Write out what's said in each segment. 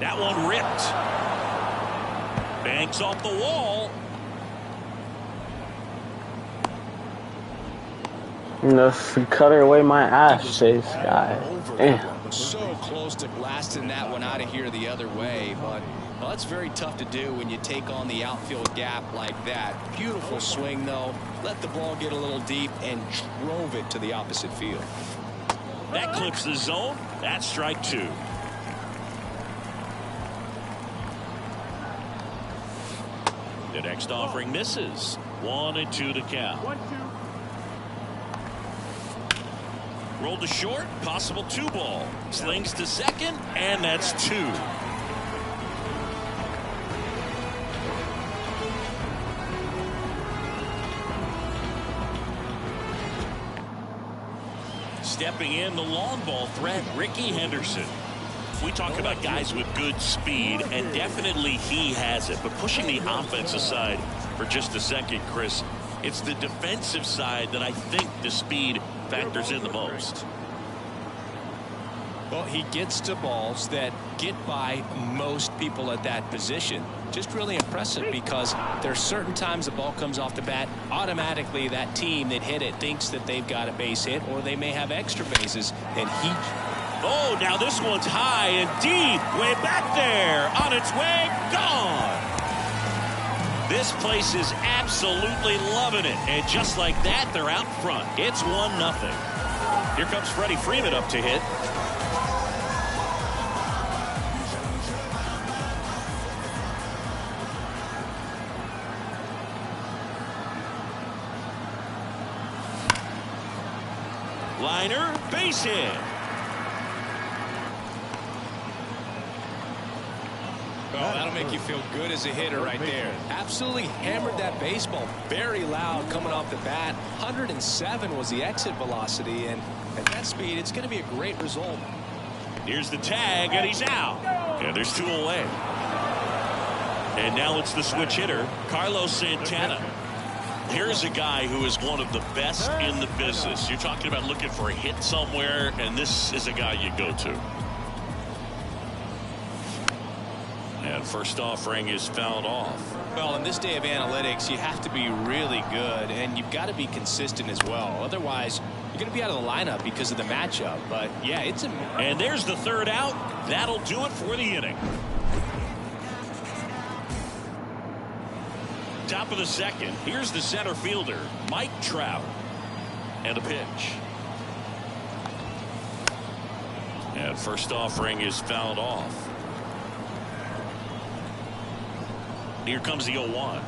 That one ripped. Banks off the wall. Let's cut her away my ass, Chase. God damn. So close to blasting that one out of here the other way, but well, that's very tough to do when you take on the outfield gap like that. Beautiful swing, though. Let the ball get a little deep and drove it to the opposite field. That clips the zone. That's strike two. The next offering misses. 1-2 to count. 1-2. Rolled to short, possible 2-ball. Slings to second, and that's 2. Stepping in, the long ball threat, Rickey Henderson. We talk about guys with good speed, and definitely he has it. But pushing the offense aside for just a second, Chris, it's the defensive side that I think the speed factors in the most. Well, he gets to balls that get by most people at that position. Just really impressive because there's certain times the ball comes off the bat, automatically that team that hit it thinks that they've got a base hit, or they may have extra bases, and he... Oh, now this one's high and deep, way back there, on its way, gone. This place is absolutely loving it, and just like that, they're out front. It's 1-0. Here comes Freddie Freeman up to hit. Liner, base hit. Oh, that'll make you feel good as a hitter right there. Absolutely hammered that baseball. Very loud coming off the bat. 107 was the exit velocity, and at that speed, it's going to be a great result. Here's the tag, and he's out. And there's 2 away. And now it's the switch hitter, Carlos Santana. Here's a guy who is one of the best in the business. You're talking about looking for a hit somewhere, and this is a guy you go to. And first offering is fouled off. Well, in this day of analytics, you have to be really good, and you've got to be consistent as well. Otherwise, you're going to be out of the lineup because of the matchup. But, yeah, it's a... And there's the third out. That'll do it for the inning. Top of the second, here's the center fielder, Mike Trout. And a pitch. And first offering is fouled off. Here comes the 0-1.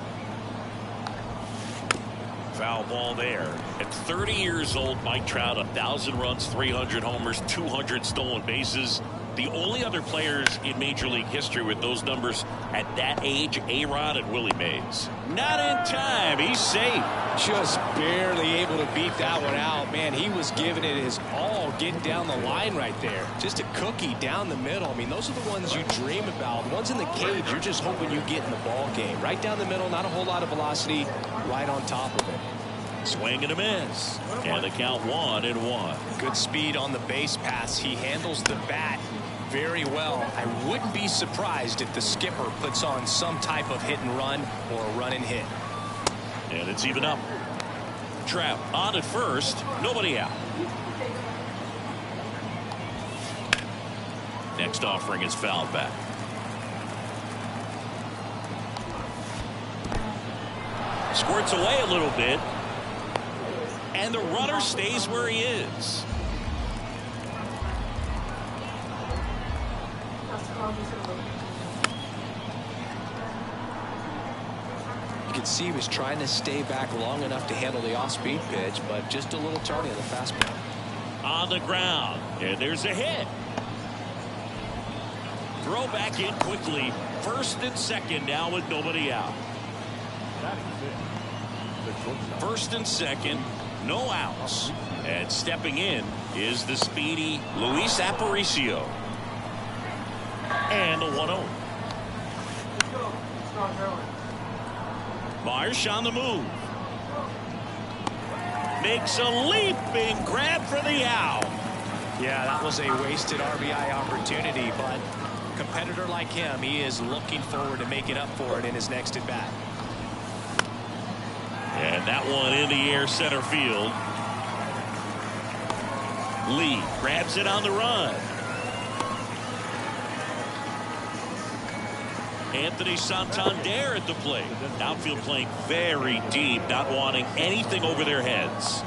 Foul ball there. At 30 years old, Mike Trout, 1,000 runs, 300 homers, 200 stolen bases. The only other players in Major League history with those numbers at that age, A-Rod and Willie Mays. Not in time. He's safe. Just barely able to beat that one out. Man, he was giving it his all, getting down the line right there. Just a cookie down the middle. I mean, those are the ones you dream about. The ones in the cage, you're just hoping you get in the ball game. Right down the middle, not a whole lot of velocity, right on top of it. Swing and a miss. And the count 1-1. Good speed on the base pass. He handles the bat very well. I wouldn't be surprised if the skipper puts on some type of hit and run or a run and hit. And it's even up. Trout on at first. Nobody out. Next offering is fouled back. Squirts away a little bit. And the runner stays where he is. You can see he was trying to stay back long enough to handle the off-speed pitch, but just a little tardy on the fastball. On the ground, and there's a hit. Throw back in quickly. First and second now with nobody out. First and second, no outs. And stepping in is the speedy Luis Aparicio. And a 1-0. Marsh on the move. Makes a leaping grab for the out. Yeah, that was a wasted RBI opportunity, but competitor like him, he is looking forward to making up for it in his next at bat. And that one in the air center field. Lee grabs it on the run. Anthony Santander at the plate. Outfield playing very deep, not wanting anything over their heads.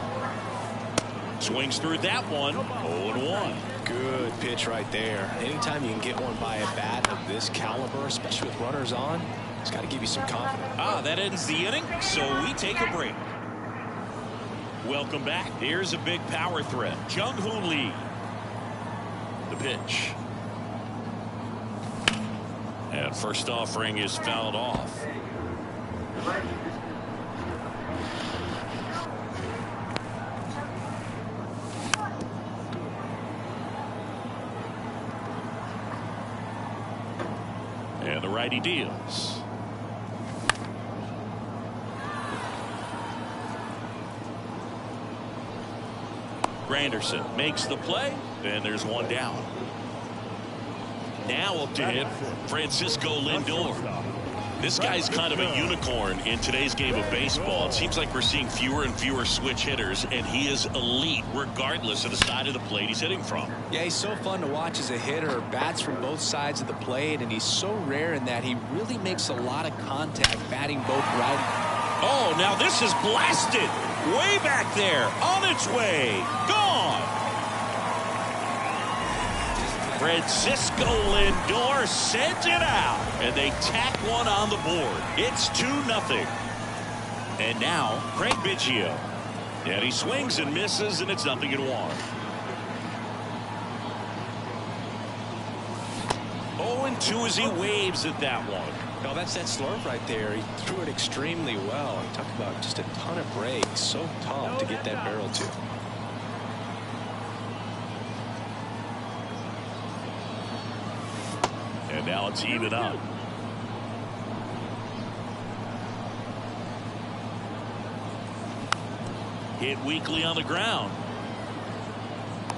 Swings through that one. 0-1. Good pitch right there. Anytime you can get one by a bat of this caliber, especially with runners on, it's got to give you some confidence. That ends the inning, so we take a break. Welcome back. Here's a big power threat. Jung-Hoo Lee. The pitch. And first offering is fouled off. And the righty deals. Granderson makes the play, and there's one down. Now up to hit Francisco Lindor. This guy's kind of a unicorn in today's game of baseball. It seems like we're seeing fewer and fewer switch hitters, and he is elite regardless of the side of the plate he's hitting from. Yeah, he's so fun to watch as a hitter. Bats from both sides of the plate, and he's so rare in that he really makes a lot of contact batting both right. Oh, now this is blasted. Way back there. On its way. Gone. Francisco Lindor sends it out. And they tack one on the board. It's 2-0. And now, Craig Biggio. And he swings and misses, and it's 0-1. 0-2 as he waves at that one. No, that's that slurve right there. He threw it extremely well. Talk about just a ton of breaks. So tough to get that barrel to. And now it's even up. Hit weakly on the ground.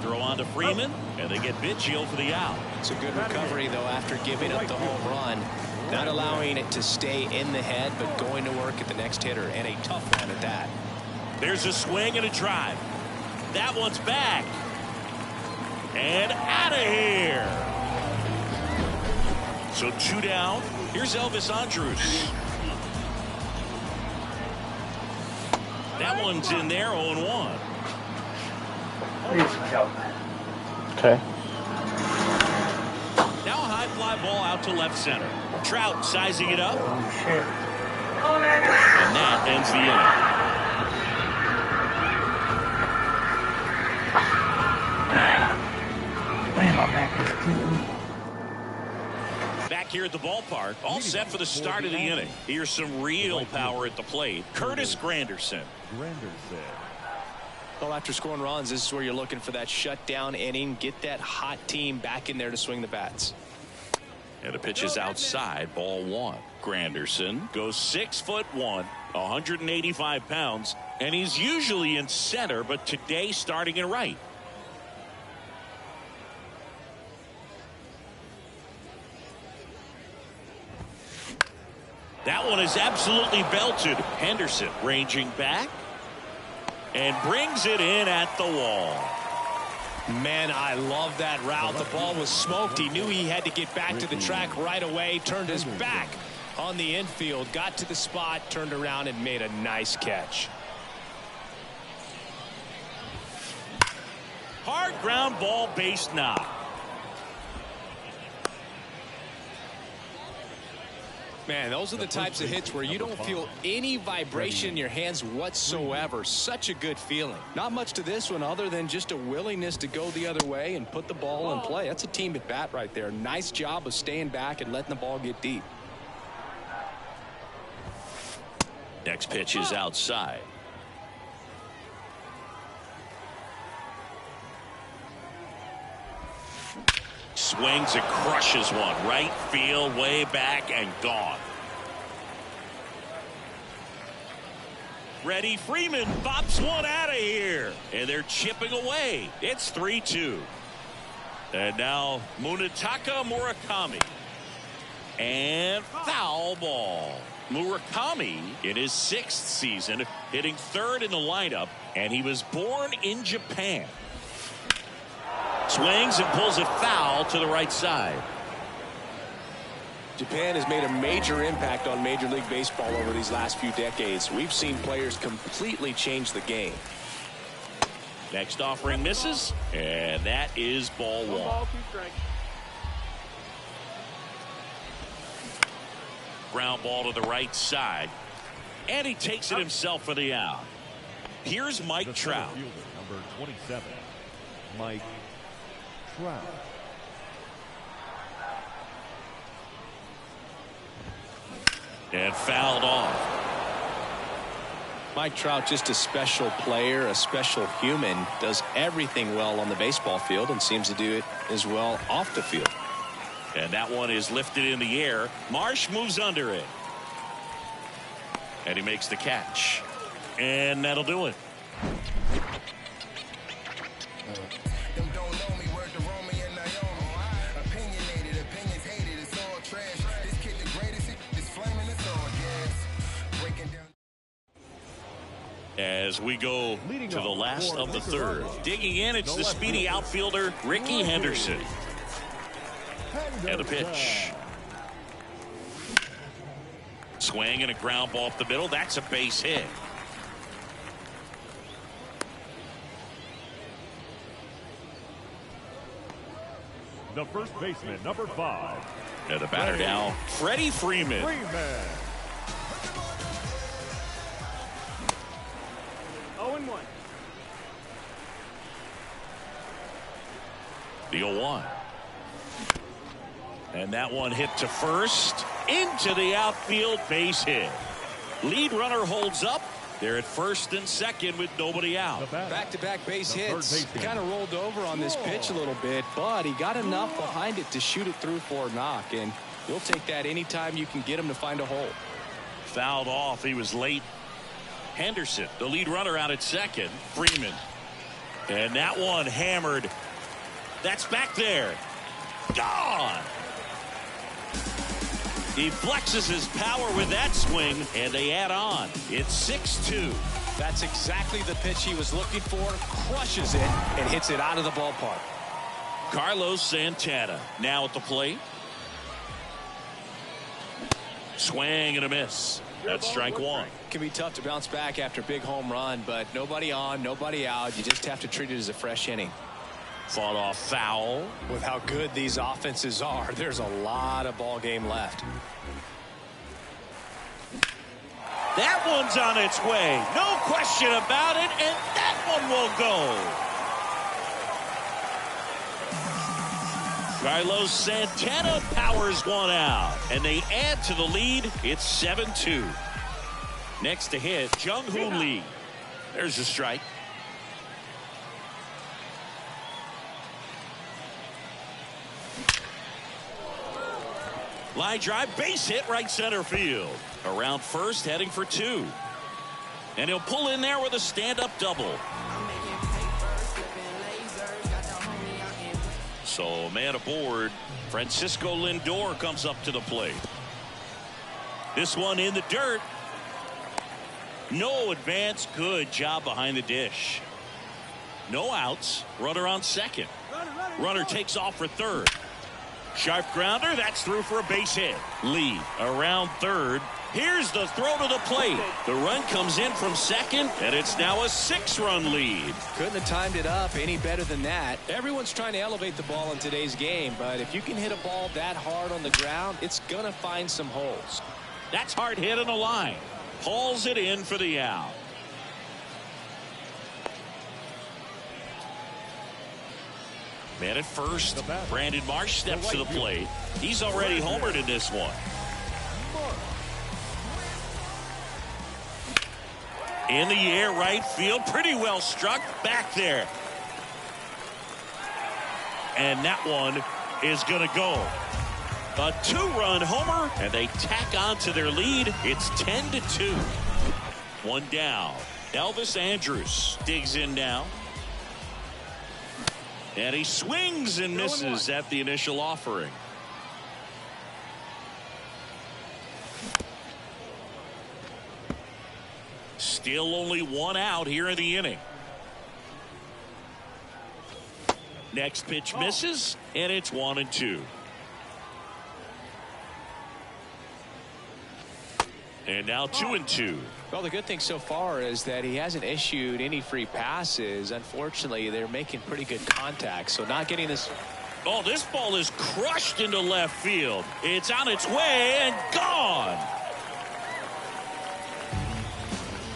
Throw on to Freeman, and they get Biggio for the out. It's a good recovery, though, after giving up the home run. Not allowing it to stay in the head, but going to work at the next hitter, and a tough one at that. There's a swing and a drive. That one's back. And out of here. So 2 down. Here's Elvis Andrus. That one's in there, 0-1. Okay. Now a high fly ball out to left center. Trout sizing it up. And that ends the inning. Back here at the ballpark, all set for the start of the inning. Here's some real power at the plate. Curtis Granderson. Well, after scoring runs, this is where you're looking for that shutdown inning. Get that hot team back in there to swing the bats. And the pitch is outside, ball 1. Granderson goes 6'1", 185 pounds, and he's usually in center, but today starting in right. That one is absolutely belted. Henderson ranging back and brings it in at the wall. Man, I love that route. The ball was smoked. He knew he had to get back to the track right away. Turned his back on the infield. Got to the spot. Turned around and made a nice catch. Hard ground ball, base knock. Man, those are the types of hits where you don't feel any vibration in your hands whatsoever. Such a good feeling. Not much to this one other than just a willingness to go the other way and put the ball in play. That's a team at bat right there. Nice job of staying back and letting the ball get deep. Next pitch is outside. Swings and crushes one. Right field, way back, and gone. Freddie Freeman pops one out of here. And they're chipping away. It's 3-2. And now Munetaka Murakami. And foul ball. Murakami in his 6th season, hitting 3rd in the lineup, and he was born in Japan. Swings and pulls it foul to the right side. Japan has made a major impact on Major League Baseball over these last few decades. We've seen players completely change the game. Next offering misses, and that is ball 1. Ground ball to the right side, and he takes it himself for the out. Here's Mike Trout. Number 27, Mike Trout. And fouled off. Mike Trout, just a special player, a special human, does everything well on the baseball field and seems to do it as well off the field. And that one is lifted in the air. Marsh moves under it. And he makes the catch. And that'll do it. As we go to the last of the 3rd. Digging in, it's the speedy outfielder, Ricky Henderson. And a pitch. Swing and a ground ball up the middle. That's a base hit. The first baseman, number 5. And the batter now, Freddie Freeman. 0-1. The 0-1. And that one hit to first, into the outfield, base hit. Lead runner holds up. They're at first and second with nobody out. Back-to-back base hits. Kind of rolled over on this pitch a little bit, but he got enough behind it to shoot it through for a knock, and you'll take that anytime you can get him to find a hole. Fouled off. He was late. Henderson, the lead runner, out at second. Freeman. And that one hammered. That's back there. Gone. He flexes his power with that swing, and they add on. It's 6-2. That's exactly the pitch he was looking for. Crushes it and hits it out of the ballpark. Carlos Santana now at the plate. Swing and a miss. That's strike 1. It can be tough to bounce back after a big home run, but nobody on, nobody out. You just have to treat it as a fresh inning. Fought off foul. With how good these offenses are, there's a lot of ball game left. That one's on its way. No question about it, and that one will go. Carlos Santana powers one out, and they add to the lead. It's 7-2. Next to hit, Jung-Hoo Lee. There's a strike. Line drive, base hit, right center field. Around first, heading for 2. And he'll pull in there with a stand-up double. So, man aboard, Francisco Lindor comes up to the plate. This one in the dirt. No advance. Good job behind the dish. No outs. Runner on second. Runner takes off for third. Sharp grounder. That's through for a base hit. Lee around third. Here's the throw to the plate. The run comes in from second, and it's now a 6-run lead. Couldn't have timed it up any better than that. Everyone's trying to elevate the ball in today's game, but if you can hit a ball that hard on the ground, it's going to find some holes. That's hard hit on the line. Hauls it in for the out. Man at first, Brandon Marsh steps to the plate. He's already homered in this one. In the air, right field, pretty well struck, back there. And that one is going to go. A 2-run homer, and they tack on to their lead. It's 10-2. One down. Elvis Andrus digs in now. And he swings and misses at the initial offering. Still only one out here in the inning. Next pitch misses, and it's 1-2. And now 2-2. Well, the good thing so far is that he hasn't issued any free passes. Unfortunately, they're making pretty good contact, so not getting this. Oh, this ball is crushed into left field. It's on its way and gone.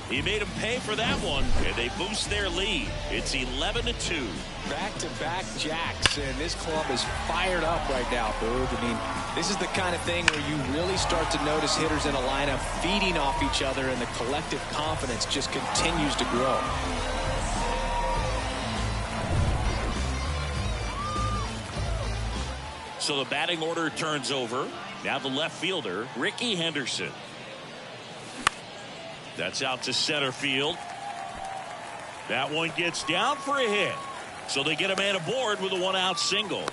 He made him pay for that one, and they boost their lead. It's 11-2. Back-to-back jacks, and this club is fired up right now, Boog. I mean, this is the kind of thing where you really start to notice hitters in a lineup feeding off each other, and the collective confidence just continues to grow. So the batting order turns over. Now the left fielder, Ricky Henderson. That's out to center field. That one gets down for a hit. So they get a man aboard with a one-out single.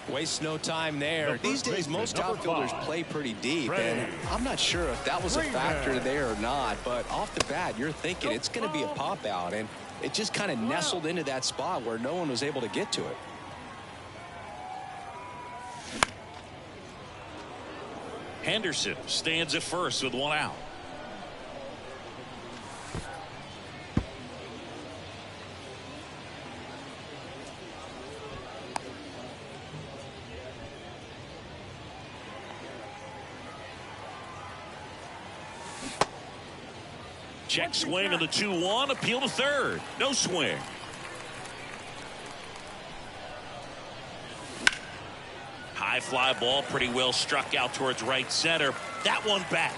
Waste no time there. These days, most outfielders play pretty deep, and I'm not sure if that was a factor there or not, but off the bat, you're thinking it's going to be a pop-out, and it just kind of nestled into that spot where no one was able to get to it. Henderson stands at first with one out. Check swing on the 2-1. Appeal to third. No swing. High fly ball, pretty well struck out towards right center. That one back.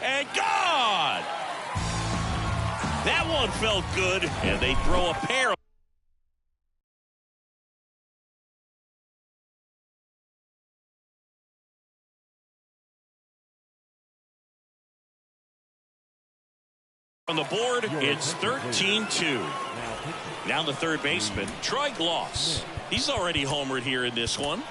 And gone! That one felt good, and they throw a pair. On the board, it's 13-2. Now the third baseman, Troy Glaus. He's already homered here in this one.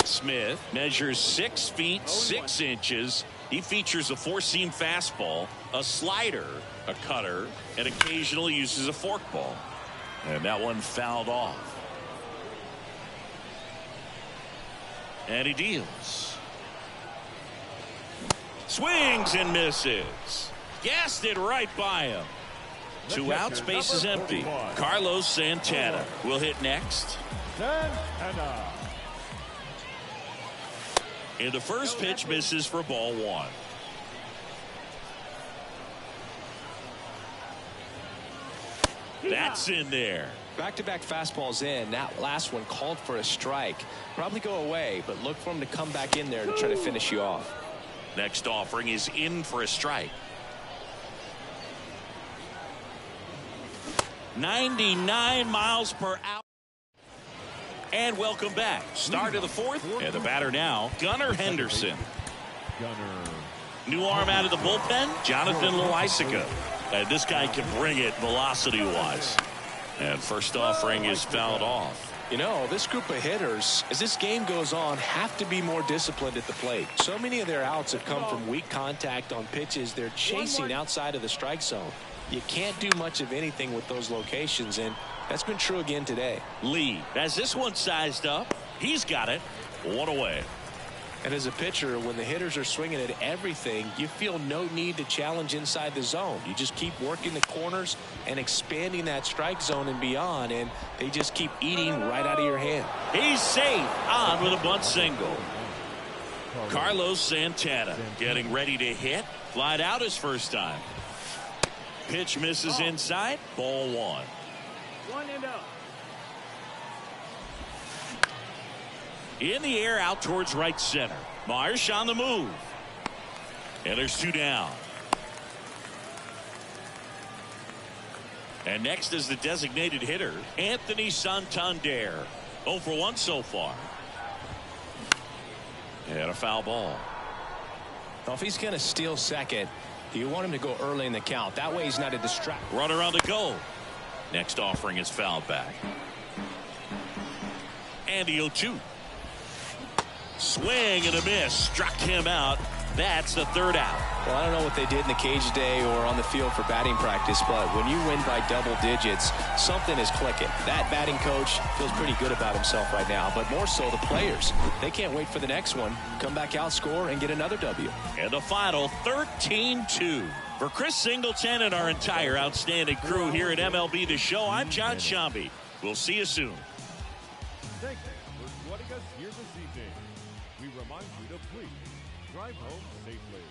Smith measures 6 feet 6 inches. He features a four-seam fastball, a slider, a cutter, and occasionally uses a forkball. And that one fouled off. And he deals. Swings and misses. Gassed it right by him. 2 outs, base is empty. Carlos Santana will hit next. And the first pitch misses for ball 1. That's in there. Back-to-back fastballs in. That last one called for a strike. Probably go away, but look for him to come back in there to try to finish you off. Next offering is in for a strike. 99 miles per hour. And welcome back. Start of the fourth. And the batter now, Gunnar Henderson. New arm out of the bullpen, Jonathan Loaisiga. And this guy can bring it velocity-wise. And first offering is fouled off. You know, this group of hitters, as this game goes on, have to be more disciplined at the plate. So many of their outs have come from weak contact on pitches they're chasing outside of the strike zone. You can't do much of anything with those locations, and that's been true again today. Lee, as this one sized up, he's got it. 1 away. And as a pitcher, when the hitters are swinging at everything, you feel no need to challenge inside the zone. You just keep working the corners and expanding that strike zone and beyond, and they just keep eating right out of your hand. He's safe on with a bunt single. Carlos Santana getting ready to hit. Flied out his first time. Pitch misses inside. Ball 1. 1-0. In the air out towards right center. Marsh on the move. And there's 2 down. And next is the designated hitter, Anthony Santander. 0 for 1 so far. And a foul ball. Well, if he's going to steal second, you want him to go early in the count. That way he's not a distraction. Runner on the go. Next offering is fouled back. And the 0-2. Swing and a miss. Struck him out. That's the third out. Well, I don't know what they did in the cage today or on the field for batting practice, but when you win by double digits, something is clicking. That batting coach feels pretty good about himself right now, but more so the players. They can't wait for the next one. Come back out, score, and get another W. And the final 13-2. For Chris Singleton and our entire outstanding crew here at MLB The Show, I'm John Sciambi. We'll see you soon. Thank you for joining us here this evening. We remind you to please drive home safely.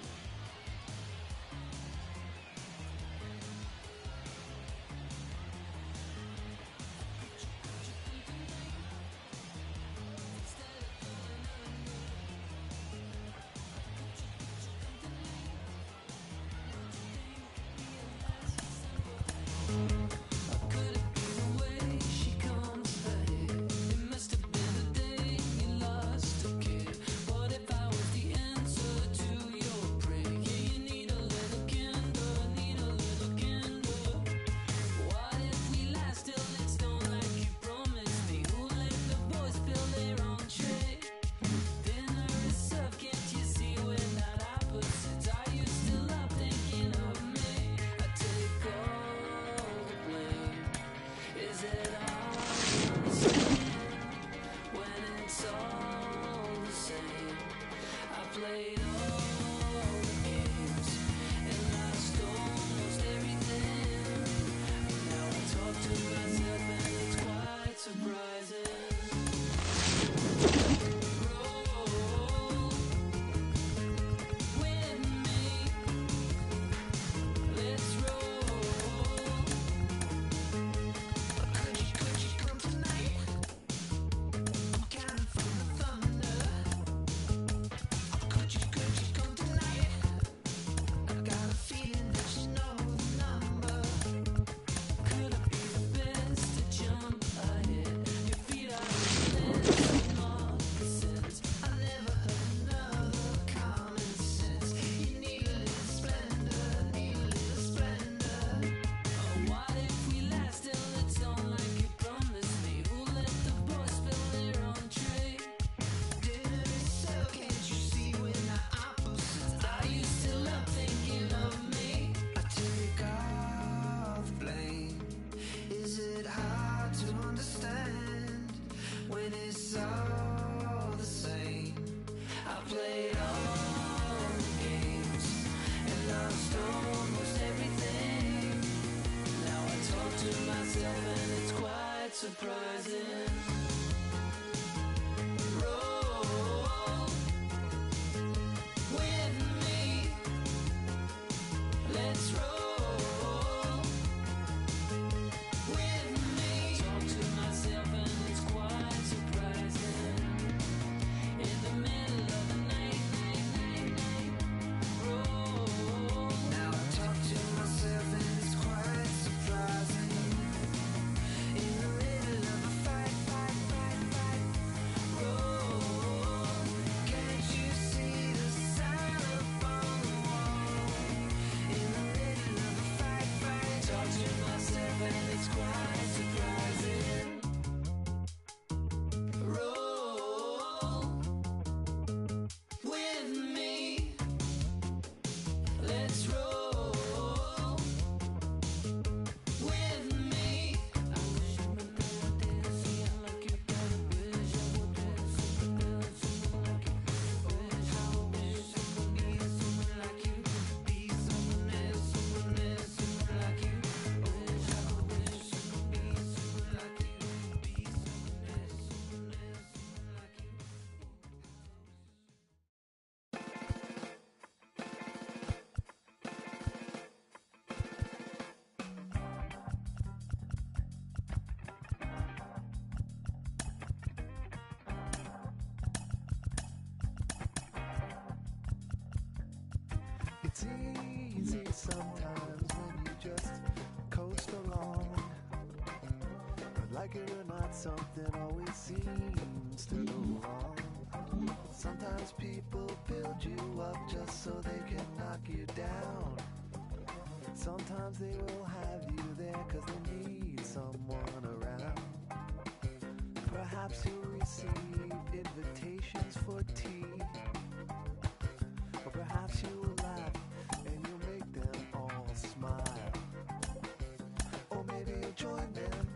It's easy sometimes when you just coast along, but like it or not, something always seems to go wrong. Sometimes people build you up just so they can knock you down. Sometimes they will have you there cause they need someone around. Perhaps you'll receive invitations for tea. Or perhaps you will laugh and you'll make them all smile. Or maybe you'll join them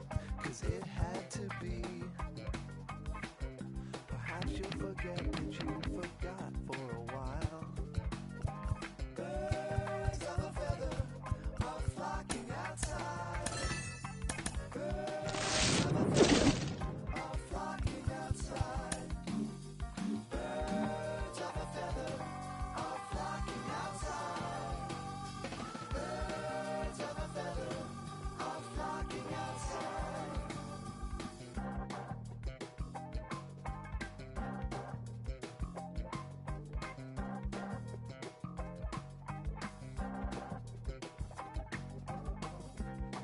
cause it had to be. Perhaps you'll forget that you forgot for a while. Birds of a feather are flocking outside. Birds of a feather are flocking outside. Birds of a feather are flocking outside. Birds of a feather are flocking outside.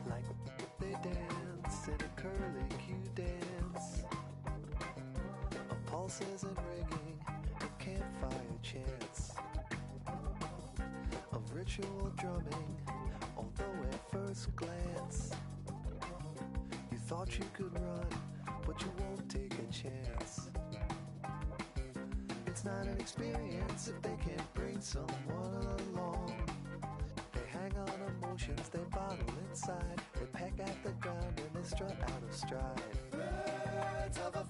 Like they dance in a curly Q dance. A pulse isn't ringing, a campfire chants of ritual drumming, although at first glance you thought you could run, but you won't take a chance. It's not an experience if they can't bring someone along. They hang on emotions, they bottle inside. They peck at the ground and they strut out of stride. Birds of a